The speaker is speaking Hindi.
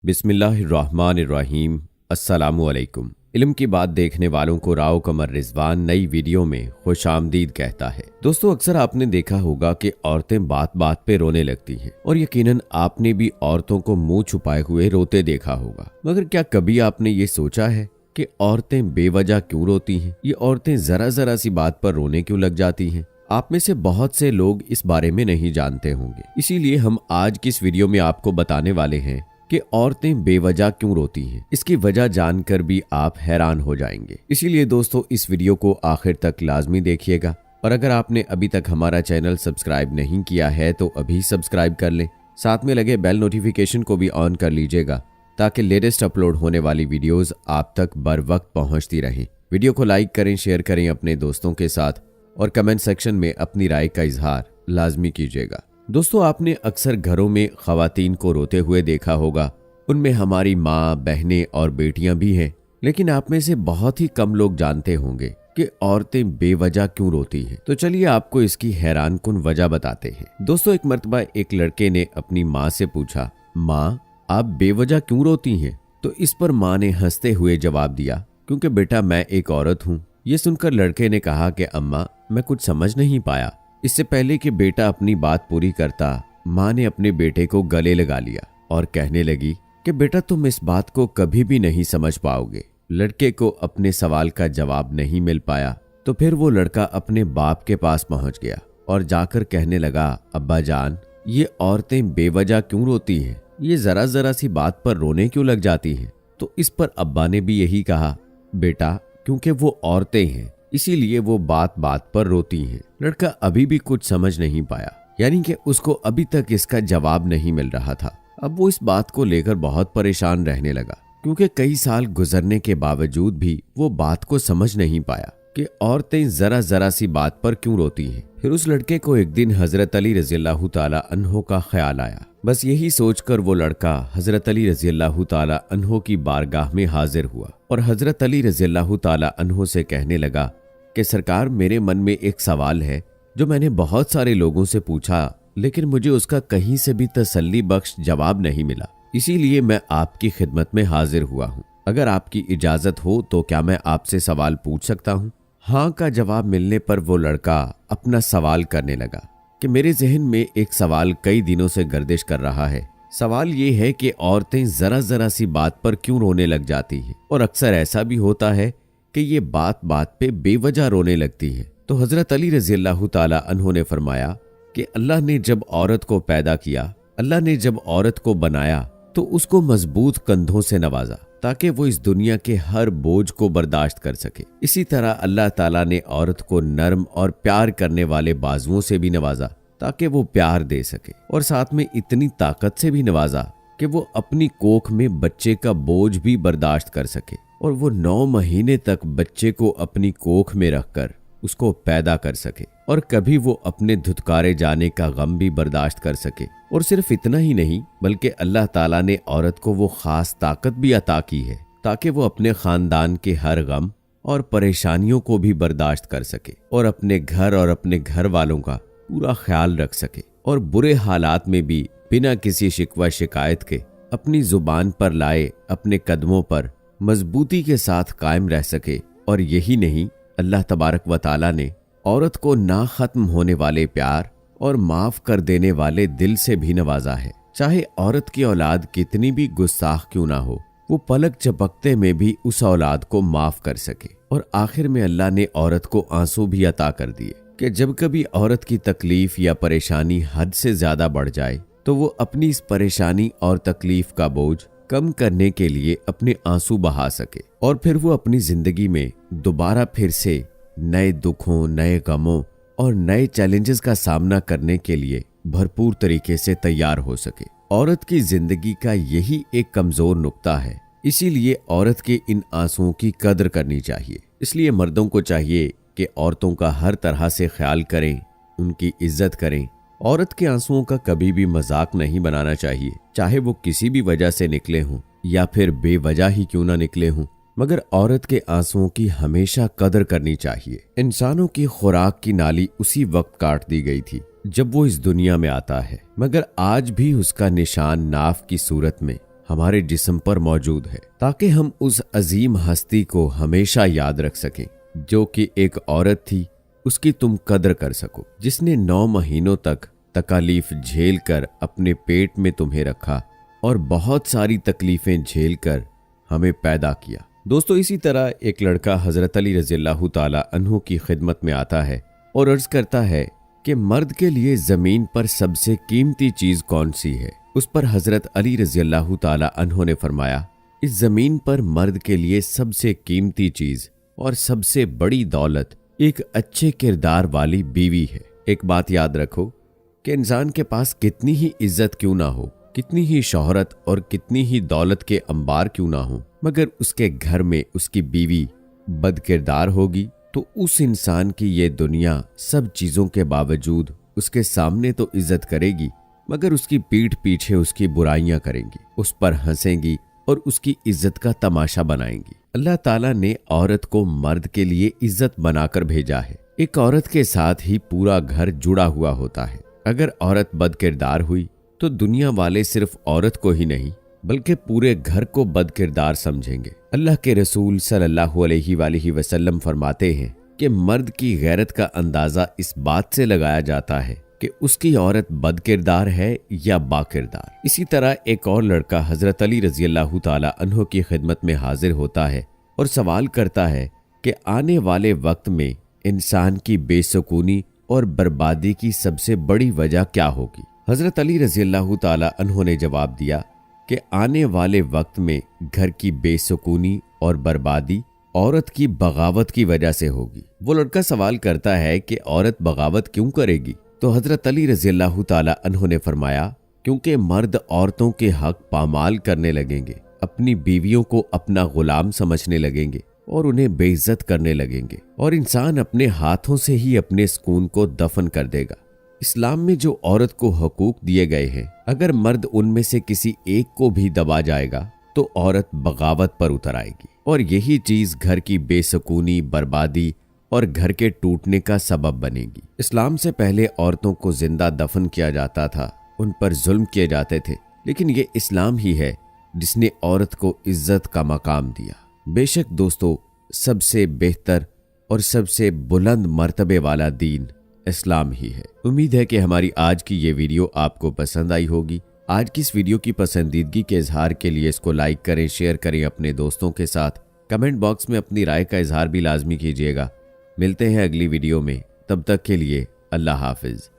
बिस्मिल्लाहिर्रहमानिर्रहीम। अस्सलामुअलैकुम। इल्म की बात देखने वालों को राव कमर रिजवान नई वीडियो में खुशामदीद कहता है। दोस्तों, अक्सर आपने देखा होगा कि औरतें बात बात पे रोने लगती हैं और यकीनन आपने भी औरतों को मुंह छुपाए हुए रोते देखा होगा। मगर क्या कभी आपने ये सोचा है कि औरतें बेवजह क्यों रोती हैं? ये औरतें जरा जरा सी बात पर रोने क्यों लग जाती हैं? आप में से बहुत से लोग इस बारे में नहीं जानते होंगे, इसीलिए हम आज की इस वीडियो में आपको बताने वाले हैं कि औरतें बेवजह क्यों रोती हैं। इसकी वजह जानकर भी आप हैरान हो जाएंगे। इसीलिए दोस्तों, इस वीडियो को आखिर तक लाजमी देखिएगा और अगर आपने अभी तक हमारा चैनल सब्सक्राइब नहीं किया है तो अभी सब्सक्राइब कर लें। साथ में लगे बेल नोटिफिकेशन को भी ऑन कर लीजिएगा ताकि लेटेस्ट अपलोड होने वाली वीडियोस आप तक बर वक्त पहुंचती रहें। वीडियो को लाइक करें, शेयर करें अपने दोस्तों के साथ और कमेंट सेक्शन में अपनी राय का इजहार लाजमी कीजिएगा। दोस्तों, आपने अक्सर घरों में खवातीन को रोते हुए देखा होगा। उनमें हमारी माँ, बहनें और बेटियां भी हैं, लेकिन आप में से बहुत ही कम लोग जानते होंगे कि औरतें बेवजह क्यों रोती हैं। तो चलिए आपको इसकी हैरानकुन वजह बताते हैं। दोस्तों, एक मर्तबा एक लड़के ने अपनी माँ से पूछा, माँ आप बेवजह क्यों रोती हैं? तो इस पर माँ ने हंसते हुए जवाब दिया, क्योंकि बेटा मैं एक औरत हूँ। ये सुनकर लड़के ने कहा कि अम्मा मैं कुछ समझ नहीं पाया। इससे पहले कि बेटा अपनी बात पूरी करता, माँ ने अपने बेटे को गले लगा लिया और कहने लगी कि बेटा तुम इस बात को कभी भी नहीं समझ पाओगे। लड़के को अपने सवाल का जवाब नहीं मिल पाया तो फिर वो लड़का अपने बाप के पास पहुंच गया और जाकर कहने लगा, अब्बा जान ये औरतें बेवजह क्यों रोती हैं? ये जरा जरा सी बात पर रोने क्यों लग जाती हैं? तो इस पर अब्बा ने भी यही कहा, बेटा क्योंकि वो औरतें हैं इसीलिए वो बात बात पर रोती हैं। लड़का अभी भी कुछ समझ नहीं पाया, यानी कि उसको अभी तक इसका जवाब नहीं मिल रहा था। अब वो इस बात को लेकर बहुत परेशान रहने लगा, क्योंकि कई साल गुजरने के बावजूद भी वो बात को समझ नहीं पाया कि औरतें जरा जरा सी बात पर क्यों रोती हैं। फिर उस लड़के को एक दिन हजरत अली रज़ियल्लाहु ताला अन्हो का ख्याल आया। बस यही सोचकर वो लड़का हजरत अली रज़ियल्लाहु ताला अन्हो की बारगाह में हाजिर हुआ और हजरत अली रज़ियल्लाहु ताला अन्हो से कहने लगा कि सरकार, मेरे मन में एक सवाल है जो मैंने बहुत सारे लोगों से पूछा, लेकिन मुझे उसका कहीं से भी तसल्ली बख्श जवाब नहीं मिला। इसीलिए मैं आपकी खिदमत में हाजिर हुआ हूँ। अगर आपकी इजाजत हो तो क्या मैं आपसे सवाल पूछ सकता हूँ? हाँ का जवाब मिलने पर वो लड़का अपना सवाल करने लगा कि मेरे जहन में एक सवाल कई दिनों से गर्दिश कर रहा है। सवाल ये है कि औरतें जरा जरा सी बात पर क्यों रोने लग जाती हैं, और अक्सर ऐसा भी होता है कि ये बात बात पे बेवजह रोने लगती हैं। तो हजरत अली रज़ियल्लाहु ताला अन्हो ने फरमाया कि अल्लाह ने जब औरत को पैदा किया, अल्लाह ने जब औरत को बनाया तो उसको मजबूत कंधों से नवाजा ताकि वो इस दुनिया के हर बोझ को बर्दाश्त कर सके। इसी तरह अल्लाह ताला ने औरत को नर्म और प्यार करने वाले बाजुओं से भी नवाजा ताकि वो प्यार दे सके, और साथ में इतनी ताकत से भी नवाजा कि वो अपनी कोख में बच्चे का बोझ भी बर्दाश्त कर सके और वो 9 महीने तक बच्चे को अपनी कोख में रखकर उसको पैदा कर सके, और कभी वो अपने धुतकारे जाने का गम भी बर्दाश्त कर सके। और सिर्फ इतना ही नहीं, बल्कि अल्लाह ताला ने औरत को वो खास ताकत भी अता की है ताकि वो अपने खानदान के हर गम और परेशानियों को भी बर्दाश्त कर सके और अपने घर और अपने घर वालों का पूरा ख्याल रख सके, और बुरे हालात में भी बिना किसी शिकवा शिकायत के अपनी जुबान पर लाए अपने कदमों पर मजबूती के साथ कायम रह सके। और यही नहीं, अल्लाह तबारक व ताला ने औरत को ना खत्म होने वाले प्यार और माफ कर देने वाले दिल से भी नवाजा है। चाहे औरत की औलाद कितनी भी गुस्ताख क्यों ना हो, वो पलक झपकते में भी उस औलाद को माफ कर सके। और आखिर में अल्लाह ने औरत को आंसू भी अता कर दिए कि जब कभी औरत की तकलीफ या परेशानी हद से ज्यादा बढ़ जाए तो वो अपनी इस परेशानी और तकलीफ का बोझ कम करने के लिए अपने आंसू बहा सके, और फिर वो अपनी जिंदगी में दोबारा फिर से नए दुखों, नए गमों और नए चैलेंजेस का सामना करने के लिए भरपूर तरीके से तैयार हो सके। औरत की जिंदगी का यही एक कमजोर नुक्ता है, इसीलिए औरत के इन आंसुओं की कदर करनी चाहिए। इसलिए मर्दों को चाहिए कि औरतों का हर तरह से ख्याल करें, उनकी इज्जत करें। औरत के आंसुओं का कभी भी मजाक नहीं बनाना चाहिए, चाहे वो किसी भी वजह से निकले हों या फिर बेवजह ही क्यों ना निकले हों, मगर औरत के आंसुओं की हमेशा कदर करनी चाहिए। इंसानों की खुराक की नाली उसी वक्त काट दी गई थी जब वो इस दुनिया में आता है, मगर आज भी उसका निशान नाफ की सूरत में हमारे जिस्म पर मौजूद है, ताकि हम उस अजीम हस्ती को हमेशा याद रख सकें जो कि एक औरत थी, उसकी तुम कदर कर सको, जिसने 9 महीनों तक तकालीफ झेल कर अपने पेट में तुम्हें रखा और बहुत सारी तकलीफें झेल कर हमें पैदा किया। दोस्तों, इसी तरह एक लड़का हजरत अली रज़ियल्लाहु ताला अन्हु की खिदमत में आता है और अर्ज करता है कि मर्द के लिए जमीन पर सबसे कीमती चीज कौन सी है। उस पर हजरत अली रज़ियल्लाहु ताला अन्हु ने फरमाया, इस जमीन पर मर्द के लिए सबसे कीमती चीज और सबसे बड़ी दौलत एक अच्छे किरदार वाली बीवी है। एक बात याद रखो कि इंसान के पास कितनी ही इज्जत क्यों ना हो, कितनी ही शोहरत और कितनी ही दौलत के अंबार क्यों ना हो, मगर उसके घर में उसकी बीवी बदकिरदार होगी तो उस इंसान की ये दुनिया सब चीजों के बावजूद उसके सामने तो इज्जत करेगी, मगर उसकी पीठ पीछे उसकी बुराइयां करेंगी, उस पर हंसेंगी और उसकी इज्जत का तमाशा बनाएंगी। अल्लाह ताला ने औरत को मर्द के लिए इज्जत बनाकर भेजा है। एक औरत के साथ ही पूरा घर जुड़ा हुआ होता है। अगर औरत बदकिरदार हुई तो दुनिया वाले सिर्फ औरत को ही नहीं बल्कि पूरे घर को बदकिरदार समझेंगे। अल्लाह के रसूल सल्लल्लाहु अलैहि वसल्लम फरमाते हैं कि मर्द की गैरत का अंदाजा इस बात से लगाया जाता है कि उसकी औरत बदकिरदार है या बाकिरदार। इसी तरह एक और लड़का हजरत अली रज़ियल्लाहु ताला अन्हु की खिदमत में हाजिर होता है और सवाल करता है कि आने वाले वक्त में इंसान की बेसुकूनी और बर्बादी की सबसे बड़ी वजह क्या होगी। हजरत अली रज़ियल्लाहु ताला अन्हु ने जवाब दिया कि आने वाले वक्त में घर की बेसुकूनी और बर्बादी औरत की बगावत की वजह से होगी। वो लड़का सवाल करता है कि औरत बगावत क्यों करेगी, तो हजरत अली रज़ियल्लाहु ताला अन्हु ने फरमाया, क्योंकि मर्द औरतों के हक पामाल करने लगेंगे, अपनी बीवियों को अपना गुलाम समझने लगेंगे और उन्हें बेइज्जत करने लगेंगे और इंसान अपने हाथों से ही अपने सुकून को दफन कर देगा। इस्लाम में जो औरत को हकूक दिए गए हैं, अगर मर्द उनमें से किसी एक को भी दबा जाएगा तो औरत बगावत पर उतर आएगी और यही चीज घर की बेसुकूनी, बर्बादी और घर के टूटने का सबब बनेगी। इस्लाम से पहले औरतों को जिंदा दफन किया जाता था, उन पर जुल्म किए जाते थे, लेकिन ये इस्लाम ही है जिसने औरत को इज्जत का मकाम दिया। बेशक दोस्तों, सबसे बेहतर और सबसे बुलंद मर्तबे वाला दीन इस्लाम ही है। उम्मीद है कि हमारी आज की ये वीडियो आपको पसंद आई होगी। आज की इस वीडियो की पसंदीदगी के इजहार के लिए इसको लाइक करें, शेयर करें अपने दोस्तों के साथ। कमेंट बॉक्स में अपनी राय का इजहार भी लाजमी कीजिएगा। मिलते हैं अगली वीडियो में, तब तक के लिए अल्लाह हाफिज।